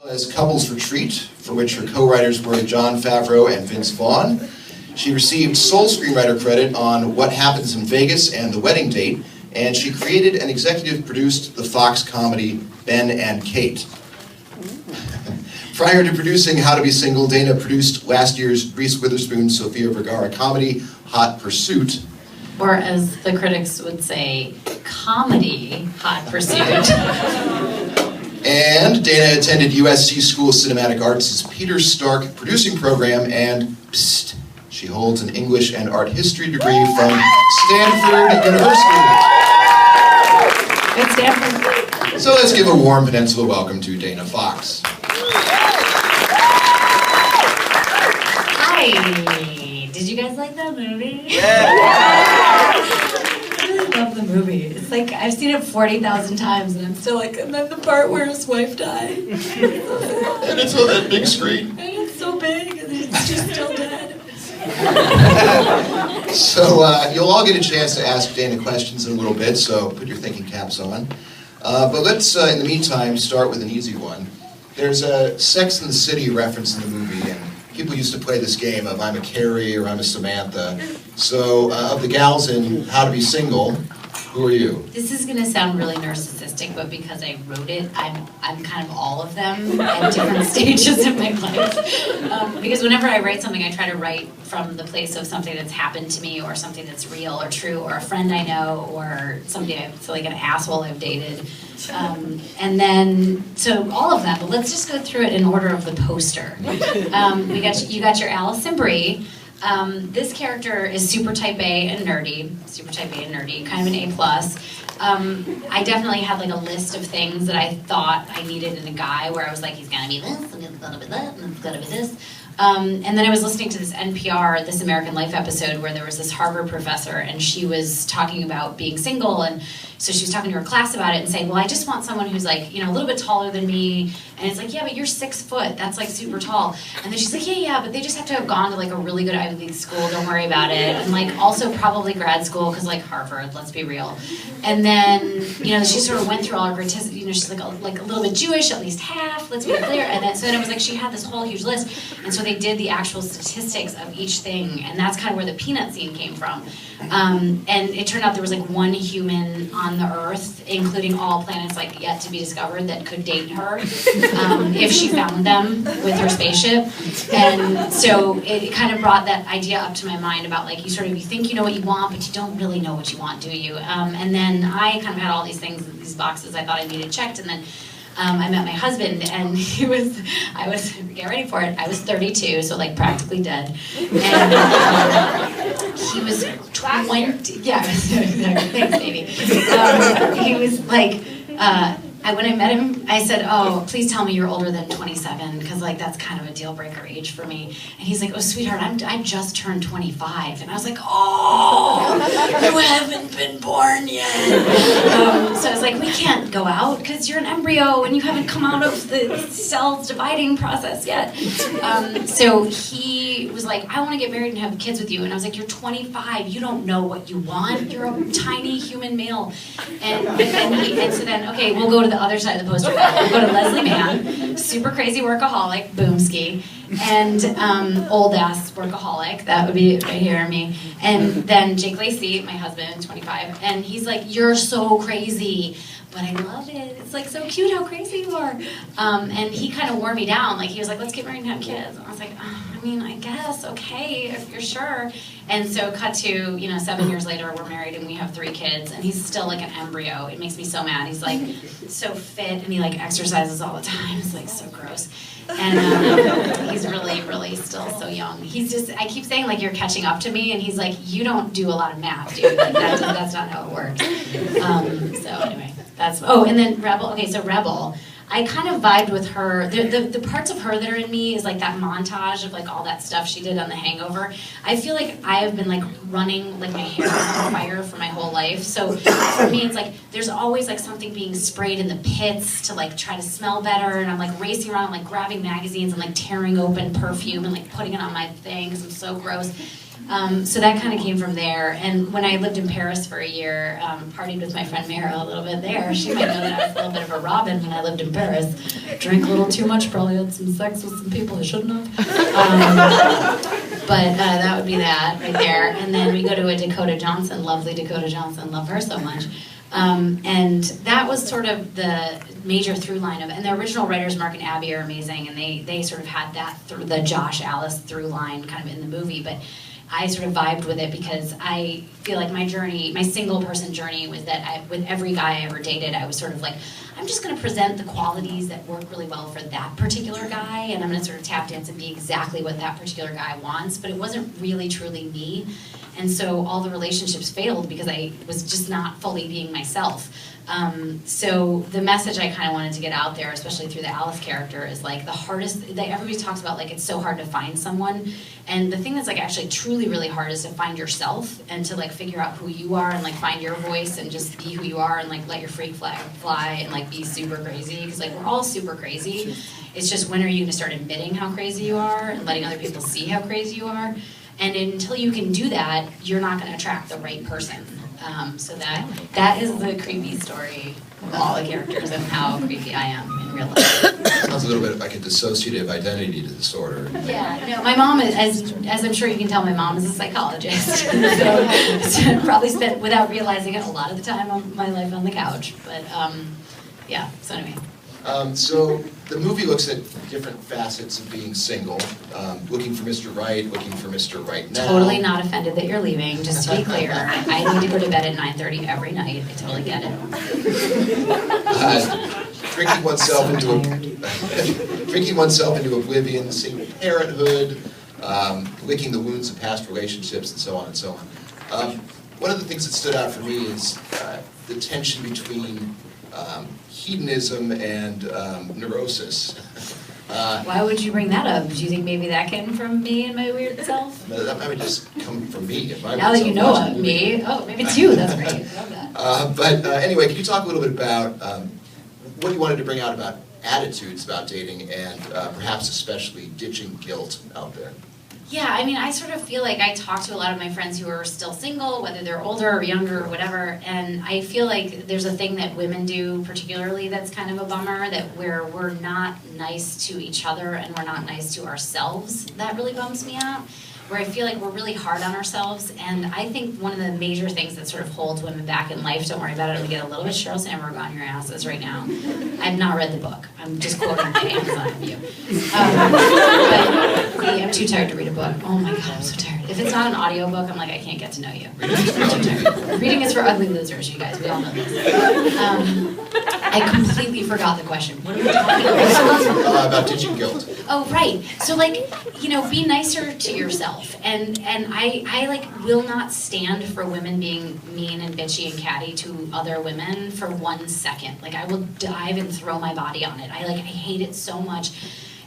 As Couples Retreat, for which her co-writers were Jon Favreau and Vince Vaughn. She received sole screenwriter credit on What Happens in Vegas and The Wedding Date, and she created and executive produced the Fox comedy Ben and Kate. Prior to producing How to Be Single, Dana produced last year's Reese Witherspoon, Sofia Vergara comedy, Hot Pursuit. Or as the critics would say, comedy Hot Pursuit. And Dana attended USC School of Cinematic Arts' Peter Stark producing program, and psst, she holds an English and art history degree from Stanford University. Good Stanford. So let's give a warm Peninsula welcome to Dana Fox. Hi. Did you guys like that movie? Yeah. I really love the movie. It's like I've seen it 40,000 times, and I'm still like, and then the part where his wife died. And it's on that big screen. And it's so big, and she's still dead. So you'll all get a chance to ask Dana questions in a little bit, so put your thinking caps on. But let's, in the meantime, start with an easy one. There's a Sex and the City reference in the movie, and people used to play this game of I'm a Carrie or I'm a Samantha. So of the gals in How to Be Single, who are you? This is gonna sound really narcissistic, but because I wrote it, I'm kind of all of them at different stages in my life. Because whenever I write something, I try to write from the place of something that's happened to me, or something that's real or true, or a friend I know, or somebody so like an asshole I've dated. And then, so all of them, but let's just go through it in order of the poster. You got your Alison Brie. This character is super type A and nerdy, kind of an A+. I definitely had like a list of things that I thought I needed in a guy, where I was like, he's gonna be this, and he's gonna be that, and he's gonna be this. And then I was listening to this NPR, This American Life episode, where there was this Harvard professor, and she was talking about being single, and so she was talking to her class about it and saying, well, I just want someone who's like, you know, a little bit taller than me. And it's like, yeah, but you're 6 foot. That's like super tall. And then she's like, yeah, but they just have to have gone to like a really good Ivy League school. Don't worry about it. And like also probably grad school, because like Harvard, let's be real. And then, you know, she sort of went through all her gratuitous, you know, she's like a little bit Jewish, at least half, let's be clear. And then, so then it was like she had this whole huge list. And so they did the actual statistics of each thing. And that's kind of where the peanut scene came from. And it turned out there was like one human on the earth, including all planets like yet to be discovered, that could date her if she found them with her spaceship. And so it kind of brought that idea up to my mind about like you think you know what you want, but you don't really know what you want, do you? And then I kind of had all these things, these boxes I thought I needed checked, and then I met my husband, and I was, get ready for it, I was 32, so like practically dead. And he was 20, yeah, thanks baby. He was like, when I met him, I said, oh, please tell me you're older than 27, because like that's kind of a deal breaker age for me. And he's like, oh, sweetheart, I just turned 25. And I was like, oh, you haven't been born yet. So I was like, we can't go out because you're an embryo and you haven't come out of the cell dividing process yet. So he was like, I want to get married and have kids with you. And I was like, you're 25. You don't know what you want. You're a tiny human male. And so then, okay, we'll go to the other side of the poster. We'll go to Leslie Mann, super crazy workaholic, boomski, and old ass workaholic, that would be right here, me. And then Jake Lacey, my husband, 25, and he's like, you're so crazy, but I love it. It's like so cute how crazy you are. And he kind of wore me down. Like he was like, let's get married and have kids. And I was like, I mean, I guess, okay, if you're sure. And so cut to, you know, 7 years later, we're married and we have 3 kids, and he's still like an embryo. It makes me so mad. He's like so fit, and he like exercises all the time. It's like so gross. And he's really, really still so young. He's just, I keep saying like, you're catching up to me, and he's like, you don't do a lot of math, dude. Like that's not how it works. So anyway, and then Rebel. Okay, so Rebel, I kind of vibed with her. The parts of her that are in me is like that montage of like all that stuff she did on The Hangover. I feel like I have been like running, like my hair is on fire for my whole life. So for me, it's like there's always like something being sprayed in the pits to like try to smell better, and I'm like racing around, like grabbing magazines and like tearing open perfume and like putting it on my thing because I'm so gross. So that kind of came from there. And when I lived in Paris for a year, partied with my friend Mara a little bit there. She might know that I was a little bit of a Robin when I lived in Paris. Drank a little too much, probably had some sex with some people I shouldn't have. But that would be that right there. And then we go to a Dakota Johnson, lovely Dakota Johnson, love her so much. And that was sort of the major through line of it. And the original writers, Mark and Abby, are amazing, and they sort of had that through the Josh Alice through line kind of in the movie. But I sort of vibed with it because I feel like my journey, my single person journey, was that with every guy I ever dated, I was sort of like, I'm just going to present the qualities that work really well for that particular guy, and I'm going to sort of tap dance and be exactly what that particular guy wants. But it wasn't really truly me. And so all the relationships failed because I was just not fully being myself. So the message I kind of wanted to get out there, especially through the Alice character, is like the hardest, everybody talks about like it's so hard to find someone. And the thing that's like actually truly really hard is to find yourself and to like figure out who you are and like find your voice and just be who you are and like let your freak flag fly and like be super crazy. Because like we're all super crazy. It's just when are you going to start admitting how crazy you are and letting other people see how crazy you are? And until you can do that, you're not going to attract the right person. So that is the creepy story of all the characters and how creepy I am in real life. Sounds a little bit like a dissociative identity disorder. Yeah, no, my mom is, as I'm sure you can tell, my mom is a psychologist. so probably spent, without realizing it, a lot of the time of my life on the couch. But yeah, so anyway. So the movie looks at different facets of being single, looking for Mr. Right, looking for Mr. Right now. Totally not offended that you're leaving, just to be clear. I need to go to bed at 9:30 every night. I totally get it. Drinking oneself into oblivion, seeing parenthood, licking the wounds of past relationships, and so on and so on. One of the things that stood out for me is the tension between hedonism and neurosis. Why would you bring that up? Do you think maybe that came from me and my weird self? No, that might just come from me. And my now that you know of me, oh, maybe it's you. That's great. I love that. But anyway, can you talk a little bit about what you wanted to bring out about attitudes about dating and perhaps especially ditching guilt out there? Yeah, I mean, I sort of feel like I talk to a lot of my friends who are still single, whether they're older or younger or whatever, and I feel like there's a thing that women do particularly that's kind of a bummer, that where we're not nice to each other and we're not nice to ourselves. That really bums me out, where I feel like we're really hard on ourselves, and I think one of the major things that sort of holds women back in life, don't worry about it, I'm gonna get a little bit Sheryl Sandberg on your asses right now. I've not read the book. I'm just quoting the Amazon review. But I'm too tired to read a book. Oh my god, I'm so tired. If it's not an audiobook, I'm like, I can't get to know you. I'm too tired. Reading is for ugly losers, you guys. We all know this. I completely forgot the question. What are we talking about? About ditching guilt. Oh, right. So, like, you know, be nicer to yourself. And I like, will not stand for women being mean and bitchy and catty to other women for 1 second. Like, I will dive and throw my body on it. I hate it so much.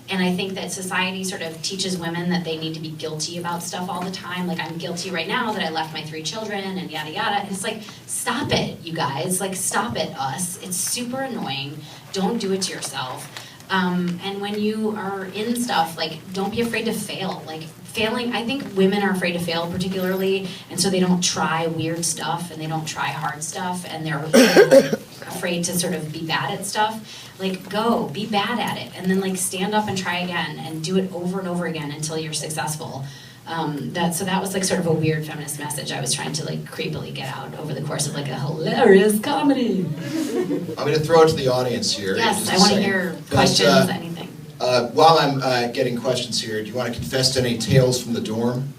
And I think that society sort of teaches women that they need to be guilty about stuff all the time. Like, I'm guilty right now that I left my 3 children and yada yada. And it's like, stop it, you guys. Like, stop it, us. It's super annoying. Don't do it to yourself. And when you are in stuff, like, don't be afraid to fail. Like, failing, I think women are afraid to fail particularly, and so they don't try weird stuff and they don't try hard stuff, and they're afraid to sort of be bad at stuff. Like, go, be bad at it, and then like stand up and try again and do it over and over again until you're successful. So that was like sort of a weird feminist message I was trying to like creepily get out over the course of like a hilarious comedy. I'm going to throw it to the audience here. Yes, I want to hear questions, anything. While I'm getting questions here, do you want to confess to any tales from the dorm?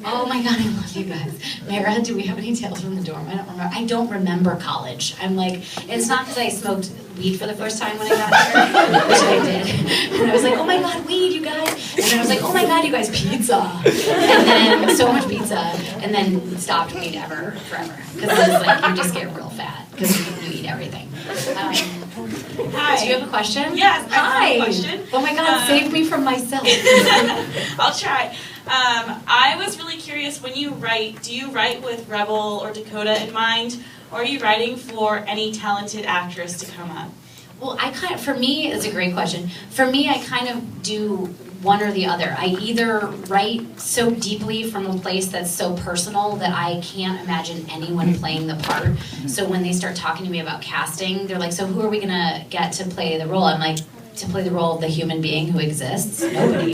Oh my god, I love you guys. Mara, do we have any tales from the dorm? I don't remember college. I'm like, it's not because I smoked weed for the first time when I got here, which I did. And I was like, oh my god, weed, you guys. And then I was like, oh my god, you guys, pizza. And then so much pizza. And then stopped weed forever. Because it was like, you just get real fat because you eat everything. Hi. Do you have a question? Yes, I have a Hi. question. Oh my god, save me from myself. I'll try. I was really curious, when you write, do you write with Rebel or Dakota in mind, or are you writing for any talented actress to come up? Well, for me, it's a great question. For me, I kind of do one or the other. I either write so deeply from a place that's so personal that I can't imagine anyone playing the part. So when they start talking to me about casting, they're like, so who are we gonna get to play the role? I'm like, to play the role of the human being who exists? Nobody.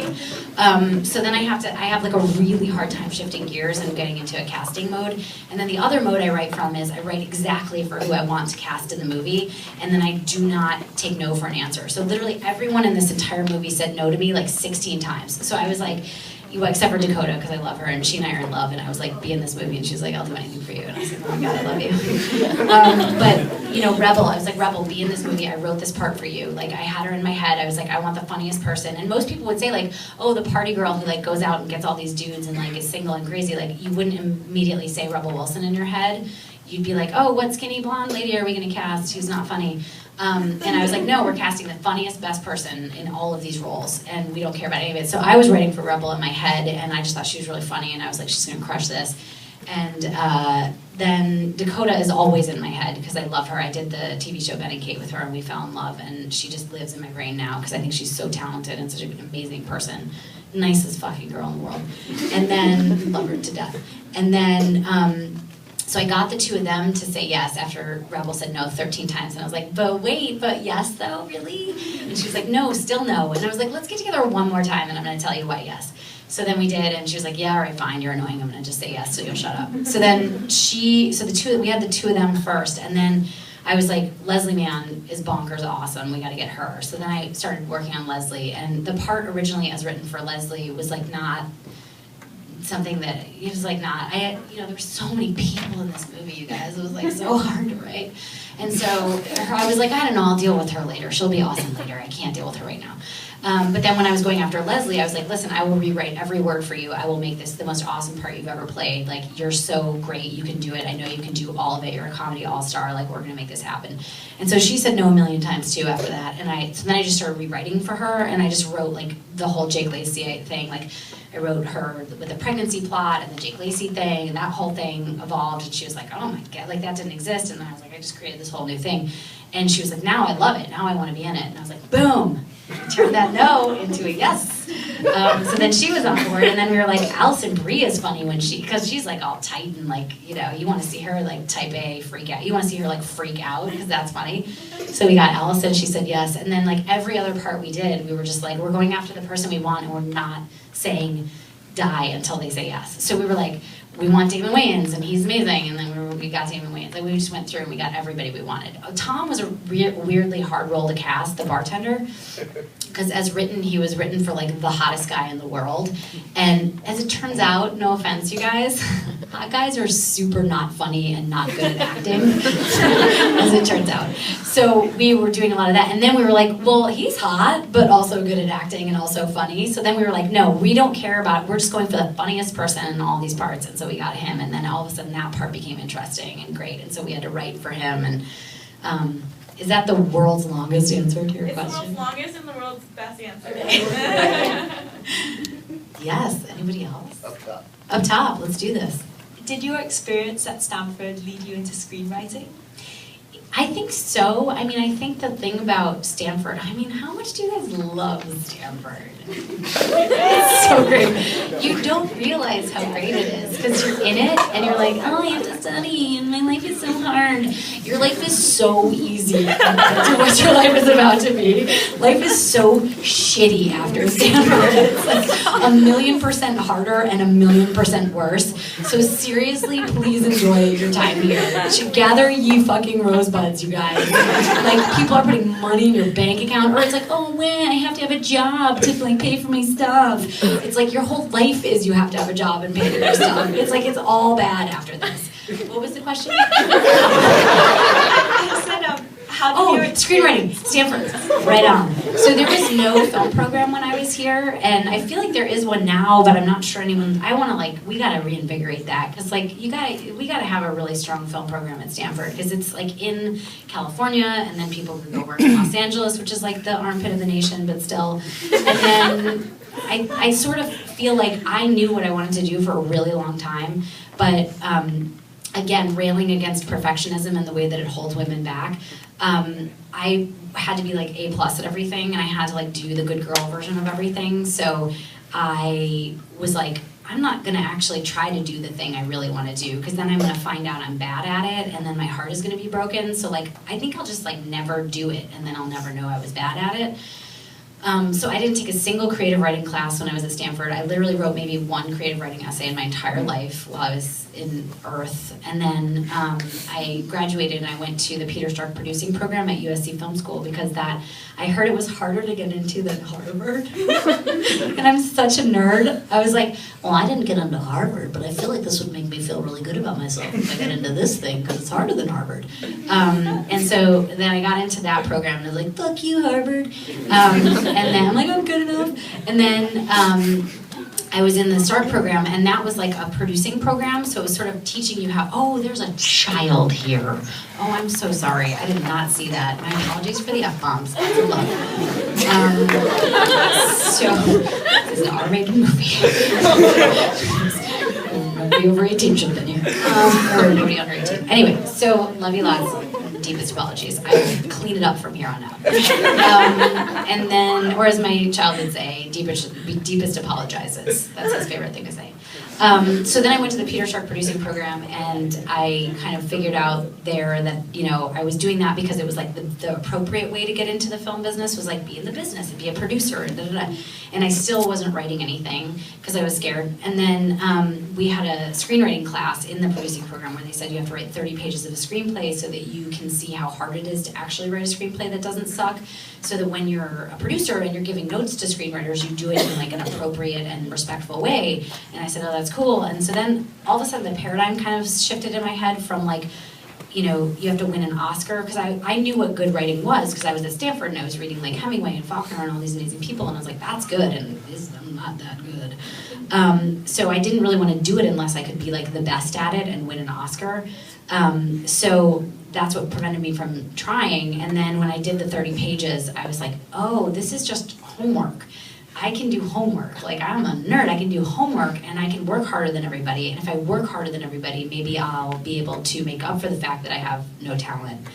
So then I have like a really hard time shifting gears and getting into a casting mode. And then the other mode I write from is I write exactly for who I want to cast in the movie, and then I do not take no for an answer. So literally everyone in this entire movie said no to me like 16 times. So I was like, well, except for Dakota, because I love her, and she and I are in love, and I was like, be in this movie, and she was like, I'll do anything for you, and I was like, oh my god, I love you. But, you know, Rebel, I was like, Rebel, be in this movie, I wrote this part for you. Like, I had her in my head, I was like, I want the funniest person, and most people would say, like, oh, the party girl who, like, goes out and gets all these dudes and, like, is single and crazy, like, you wouldn't immediately say Rebel Wilson in your head. You'd be like, oh, what skinny blonde lady are we gonna cast who's not funny? And I was like, no, we're casting the funniest, best person in all of these roles, and we don't care about any of it. So I was writing for Rebel in my head, and I just thought she was really funny, and I was like, she's gonna crush this. And then Dakota is always in my head, because I love her. I did the TV show Ben and Kate with her, and we fell in love, and she just lives in my brain now, because I think she's so talented and such an amazing person. Nicest fucking girl in the world. And then, love her to death. And then, so I got the two of them to say yes after Rebel said no 13 times. And I was like, but wait, but yes though, really? And she was like, no, still no. And I was like, let's get together one more time and I'm gonna tell you why yes. So then we did, and she was like, yeah, all right, fine, you're annoying, I'm gonna just say yes so you'll shut up. So then we had the two of them first, and then I was like, Leslie Mann is bonkers awesome, we gotta get her. So then I started working on Leslie, and the part originally as written for Leslie was like not something that, it was like not, there were so many people in this movie, you guys, it was like so hard to write. And so I was like, I don't know, I'll deal with her later, she'll be awesome later, I can't deal with her right now. But then when I was going after Leslie, I was like, listen, I will rewrite every word for you, I will make this the most awesome part you've ever played, like, you're so great, you can do it, I know you can do all of it, you're a comedy all-star, like, we're gonna make this happen. And so she said no a million times too after that, and so then I just started rewriting for her, and I just wrote like the whole Jake Lacy thing, like, I wrote her with the pregnancy plot and the Jake Lacy thing, and that whole thing evolved, and she was like, oh my god, like that didn't exist, and then I was like, I just created this whole new thing. And she was like, now I love it, now I want to be in it. And I was like, boom, turned that no into a yes. So then she was on board, and then we were like, Alison Brie is funny because she's like all tight and like, you want to see her like type A freak out. You want to see her like freak out, because that's funny. So we got Alison, she said yes, and then like every other part we did, we were just like, we're going after the person we want, and we're not saying die until they say yes. So we were like, we want Damon Wayans, and he's amazing, and then we got Damon Wayans. Like, we just went through and we got everybody we wanted. Tom was a weirdly hard role to cast, the bartender, because as written, he was written for like the hottest guy in the world. And as it turns out, no offense, you guys, hot guys are super not funny and not good at acting, as it turns out. So we were doing a lot of that, and then we were like, well, he's hot, but also good at acting and also funny. So then we were like, no, we don't care about, we're just going for the funniest person in all these parts. And so we got him, and then all of a sudden that part became interesting and great, and so we had to write for him. And is that the world's longest answer to your question? It's the world's longest and the world's best answer. Yes, anybody else? Up top. Up top, let's do this. Did your experience at Stanford lead you into screenwriting? I think so. I mean, I think the thing about Stanford, I mean, how much do you guys love Stanford? It's so great. You don't realize how great it is because you're in it and you're like, oh, I have to study and my life is so hard. Your life is so easy compared to what your life is about to be. Life is so shitty after Stanford. It's like 1,000,000% harder and 1,000,000% worse. So seriously, please enjoy your time here. Gather ye fucking rosebuds, you guys. Like, people are putting money in your bank account, or it's like, oh, man, I have to have a job to like pay for my stuff. It's like your whole life is you have to have a job and pay for your stuff. It's like it's all bad after this. What was the question? I said, how did your screenwriting, Stanford, right on. So there was no film program when I was here, and I feel like there is one now, but I'm not sure anyone. I want to we gotta reinvigorate that because we gotta have a really strong film program at Stanford because it's like in California, and then people can go work in Los Angeles, which is like the armpit of the nation, but still. And then I sort of feel like I knew what I wanted to do for a really long time, but again, railing against perfectionism and the way that it holds women back. I had to be like A+ at everything, and I had to like do the good girl version of everything. So I was like, I'm not gonna actually try to do the thing I really want to do, because then I'm gonna find out I'm bad at it, and then my heart is gonna be broken. So like, I think I'll just like never do it, and then I'll never know I was bad at it. So I didn't take a single creative writing class when I was at Stanford. I literally wrote maybe one creative writing essay in my entire life while I was in Earth. And then I graduated and I went to the Peter Stark producing program at USC Film School, because I heard it was harder to get into than Harvard. And I'm such a nerd. I was like, well, I didn't get into Harvard, but I feel like this would make me feel really good about myself if I get into this thing, because it's harder than Harvard. And so then I got into that program and I was like, fuck you, Harvard. And then I'm like, I'm good enough. And then I was in the START program, and that was like a producing program, so it was sort of teaching you how, oh, there's a child here. Oh, I'm so sorry, I did not see that. My apologies for the F-bombs. Good luck. So, it's an R-rated movie. Nobody over 18 should have been here. Or nobody under 18. Anyway, so love you lots. Deepest apologies. I will clean it up from here on out. And then, or as my child would say, deepest apologizes. That's his favorite thing to say. So then I went to the Peter Stark producing program, and I kind of figured out there that, you know, I was doing that because it was like the appropriate way to get into the film business was like be in the business and be a producer and da-da-da. And I still wasn't writing anything because I was scared. And then we had a screenwriting class in the producing program where they said you have to write 30 pages of a screenplay so that you can see how hard it is to actually write a screenplay that doesn't suck, so that when you're a producer and you're giving notes to screenwriters, you do it in like an appropriate and respectful way. And I said, oh, that's cool. And so then all of a sudden the paradigm kind of shifted in my head from like, you know, you have to win an Oscar, because I knew what good writing was because I was at Stanford and I was reading like Hemingway and Faulkner and all these amazing people, and I was like, that's good, and I'm not that good. So I didn't really want to do it unless I could be like the best at it and win an Oscar. So that's what prevented me from trying. And then when I did the 30 pages, I was like, oh, this is just homework. I can do homework. Like, I'm a nerd. I can do homework, and I can work harder than everybody. And if I work harder than everybody, maybe I'll be able to make up for the fact that I have no talent.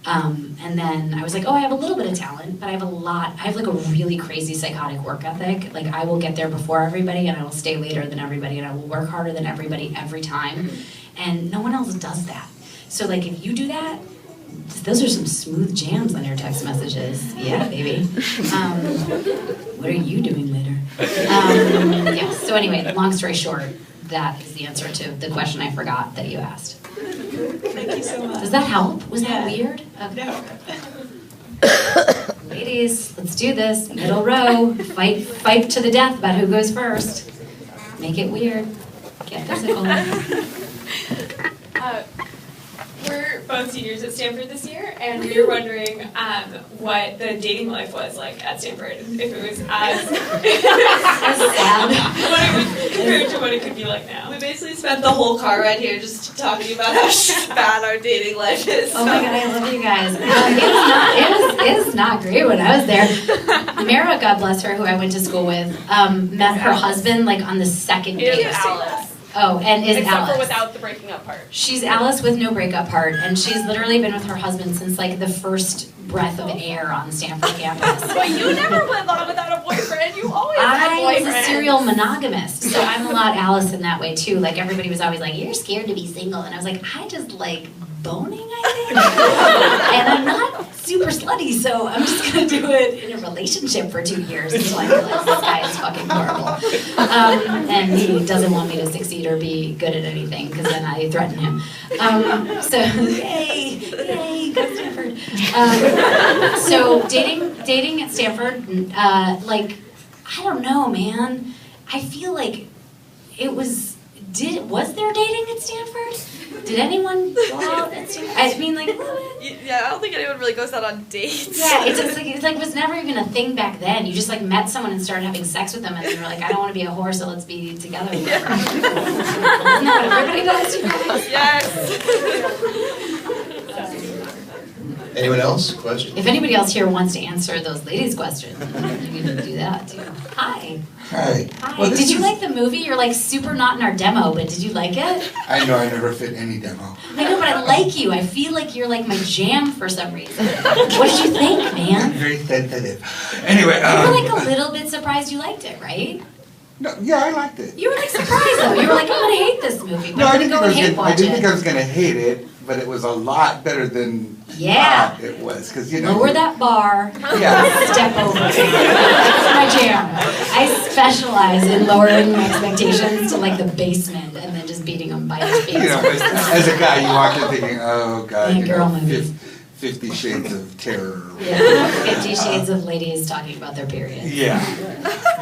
And then I was like, oh, I have a little bit of talent, but I have like a really crazy psychotic work ethic. Like, I will get there before everybody, and I will stay later than everybody, and I will work harder than everybody every time. And no one else does that. So like, if you do that, those are some smooth jams on your text messages. Yeah, baby. What are you doing later? Yeah, so anyway, long story short, that is the answer to the question I forgot that you asked. Thank you so much. Does that help? Was that weird? Okay. No. Ladies, let's do this. Middle row. Fight to the death about who goes first. Make it weird. Get physical. We're both seniors at Stanford this year, and we were wondering what the dating life was like at Stanford, if it was as sad. what it was compared to what it could be like now. We basically spent the whole car ride here just talking about how bad our dating life is. Oh my god, I love you guys. It was not great when I was there. Mara, God bless her, who I went to school with, met her husband like on the second Here's date. Alice. Oh, and is Except Alice. for without the breaking up part. She's Alice with no breakup part, and she's literally been with her husband since like the first breath of air on Stanford campus. But you never went on without a boyfriend. You always had I was boyfriends. a serial monogamist, so I'm a lot Alice in that way too. Like, everybody was always like, "You're scared to be single," and I was like, "I just like boning, I think." And I'm not super slutty, so I'm just gonna do it in a relationship for 2 years until I realize this guy is fucking horrible, and he doesn't want me to succeed or be good at anything, because then I threaten him. So yay, go Stanford. So dating at Stanford, like, I don't know, man. I feel like it was. Was there dating at Stanford? Did anyone go out at Stanford? I mean, like, Yeah, I don't think anyone really goes out on dates. yeah, it's like it was never even a thing back then. You just like met someone and started having sex with them, and then you were like, I don't want to be a whore, so let's be together. Isn't that what everybody does? Yes. Anyone else? Question? If anybody else here wants to answer those ladies' questions, you can do that too. Hi. Hi. Hi. Well, Did you like the movie? You're like super not in our demo, but did you like it? I know I never fit any demo. I know, but I like you. I feel like you're like my jam for some reason. What did you think, man? Very sensitive. Anyway, You were like a little bit surprised you liked it, right? no, yeah, I liked it. You were like surprised though. You were like, I'm gonna hate this movie, but No, I I'm didn't gonna think go I was and hate gonna. I watch didn't think I it. was gonna hate it, but it was a lot better than Yeah. thought it was. Because you know. Lower that bar. Yeah. Step over it. That's my jam. I specialize in lowering expectations to like the basement and then just beating them by the face. You know, as a guy, you walk in thinking, oh God, Yeah, girl movie. 50 Shades of Terror. Yeah, 50 Shades of ladies talking about their period. Yeah.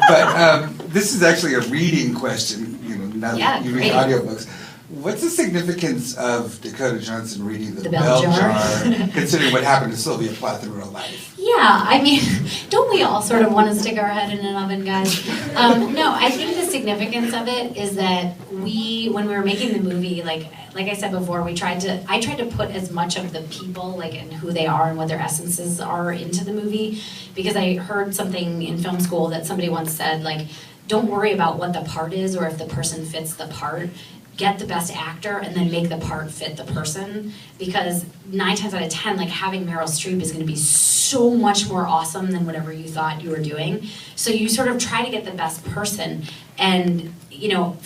But this is actually a reading question, you know, now Yeah, that you read great. audiobooks. What's the significance of Dakota Johnson reading The Bell Jar? considering what happened to Sylvia Plath in real life? Yeah, I mean, don't we all sort of want to stick our head in an oven, guys? No, I think the significance of it is that when we were making the movie, like I said before, I tried to put as much of the people, like, and who they are and what their essences are into the movie, because I heard something in film school that somebody once said, like, don't worry about what the part is or if the person fits the part. Get the best actor and then make the part fit the person, because 9 times out of 10, like, having Meryl Streep is going to be so much more awesome than whatever you thought you were doing. So you sort of try to get the best person, and you know,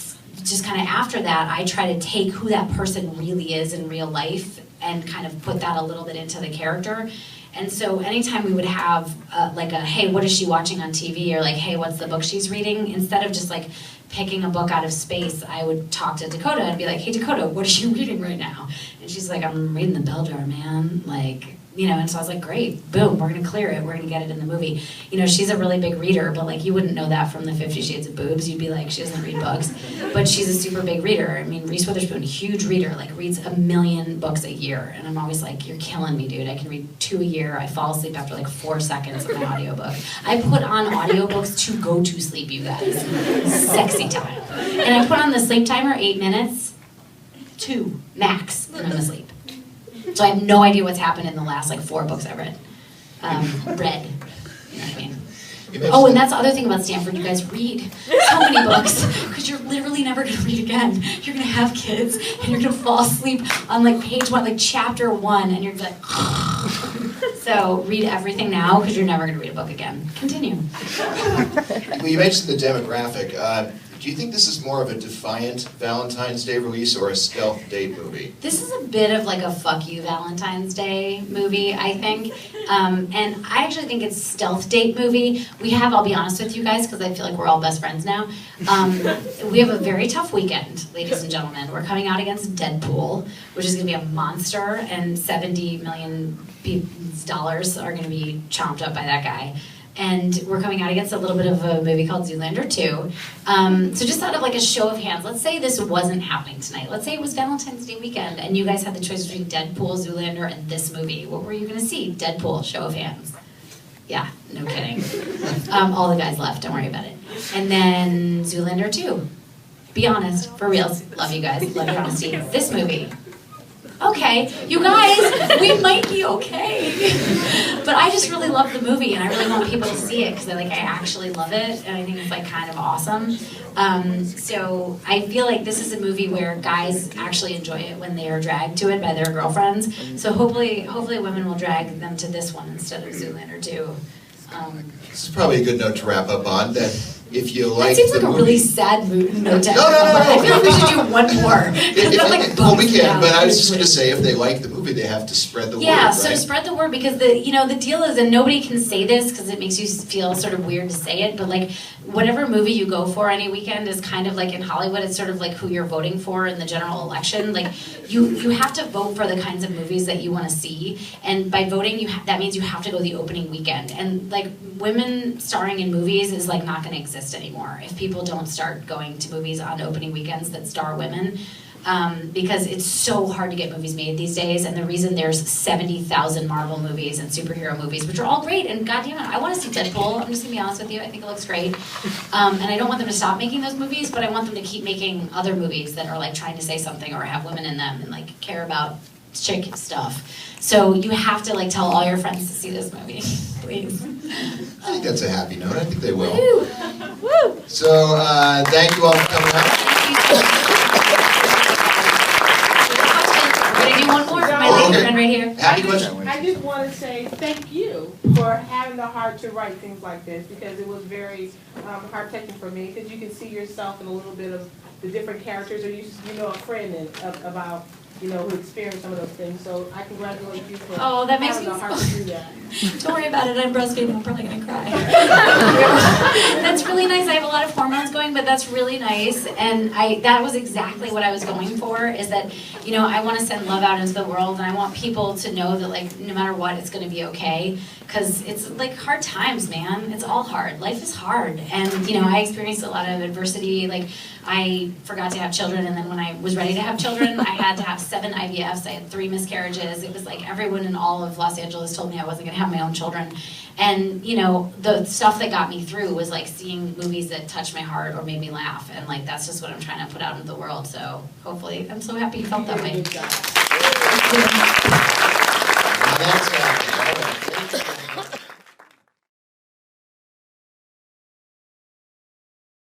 just kind of after that, I try to take who that person really is in real life and kind of put that a little bit into the character. And so anytime we would have like a, hey, what is she watching on TV? Or like, hey, what's the book she's reading? Instead of just like picking a book out of space, I would talk to Dakota and be like, hey, Dakota, what is she reading right now? And she's like, I'm reading The Bell Jar, man. Like, you know, and so I was like, great, boom, we're gonna clear it, we're gonna get it in the movie. You know, she's a really big reader, but like, you wouldn't know that from the 50 Shades of Boobs. You'd be like, she doesn't read books. But she's a super big reader. I mean, Reese Witherspoon, huge reader, like reads 1 million books a year. And I'm always like, you're killing me, dude. I can read 2 a year. I fall asleep after like 4 seconds of my audiobook. I put on audiobooks to go to sleep, you guys. Sexy time. And I put on the sleep timer, 8 minutes, 2 max, and I'm asleep. So I have no idea what's happened in the last like 4 books I've read. You know what I mean? Oh, and that's the other thing about Stanford. You guys read so many books because you're literally never going to read again. You're going to have kids and you're going to fall asleep on like page 1, like chapter 1, and you're like, so read everything now because you're never going to read a book again. Continue. Well, you mentioned the demographic. Do you think this is more of a defiant Valentine's Day release or a stealth date movie? This is a bit of like a fuck you Valentine's Day movie, I think. And I actually think it's a stealth date movie. I'll be honest with you guys, because I feel like we're all best friends now. We have a very tough weekend, ladies and gentlemen. We're coming out against Deadpool, which is going to be a monster, and $70 million are going to be chomped up by that guy. And we're coming out against a little bit of a movie called Zoolander 2. So just out of like a show of hands, let's say this wasn't happening tonight. Let's say it was Valentine's Day weekend and you guys had the choice between Deadpool, Zoolander, and this movie. What were you going to see? Deadpool, show of hands. Yeah, no kidding. All the guys left, don't worry about it. And then Zoolander 2. Be honest, for reals. Love you guys, love your honesty. This movie. Okay, you guys, we might be okay. But I just really love the movie, and I really want people to see it because I actually love it, and I think it's like kind of awesome. So I feel like this is a movie where guys actually enjoy it when they are dragged to it by their girlfriends. So hopefully women will drag them to this one instead of Zoolander 2. This is probably a good note to wrap up on, that if you like That seems like the a movie... really sad note to No. I feel like we should do one more. Well, we can, but I was just going to say, if they like the movie, they have to spread the word, Yeah, right? so spread the word, because the deal is, and nobody can say this because it makes you feel sort of weird to say it, but like whatever movie you go for any weekend is kind of like in Hollywood, it's sort of like who you're voting for in the general election. Like you have to vote for the kinds of movies that you want to see, and by voting, that means you have to go the opening weekend. And like women starring in movies is like not going to exist anymore if people don't start going to movies on opening weekends that star women. Because it's so hard to get movies made these days, and the reason there's 70,000 Marvel movies and superhero movies, which are all great, and goddamn it, I want to see Deadpool. I'm just gonna be honest with you, I think it looks great, and I don't want them to stop making those movies, but I want them to keep making other movies that are like trying to say something or have women in them and like care about chick stuff. So you have to like tell all your friends to see this movie, please. I think that's a happy note. I think they will. Woo! Woo! So thank you all for coming out. We're gonna do one more for my Oh, lady okay. friend right here. Happy question. I just want to say thank you for having the heart to write things like this, because it was very heart-touching for me, because you can see yourself in a little bit of the different characters, or you know a friend about, you know, who experienced some of those things. So I congratulate you for Oh, that makes having me the heart to do that. Don't worry about it, I'm breastfeeding, I'm probably gonna cry. That's really nice, I have a lot of hormones going, but that's really nice. And that was exactly what I was going for, is that, you know, I wanna send love out into the world, and I want people to know that, like, no matter what, it's gonna be okay. Because it's like hard times, man. It's all hard. Life is hard. And, you know, I experienced a lot of adversity. Like, I forgot to have children, and then when I was ready to have children, I had to have 7 IVFs. I had 3 miscarriages. It was like everyone in all of Los Angeles told me I wasn't gonna have my own children. And, you know, the stuff that got me through was like seeing movies that touched my heart or made me laugh. And like, that's just what I'm trying to put out into the world. So hopefully, I'm so happy you felt that way. That's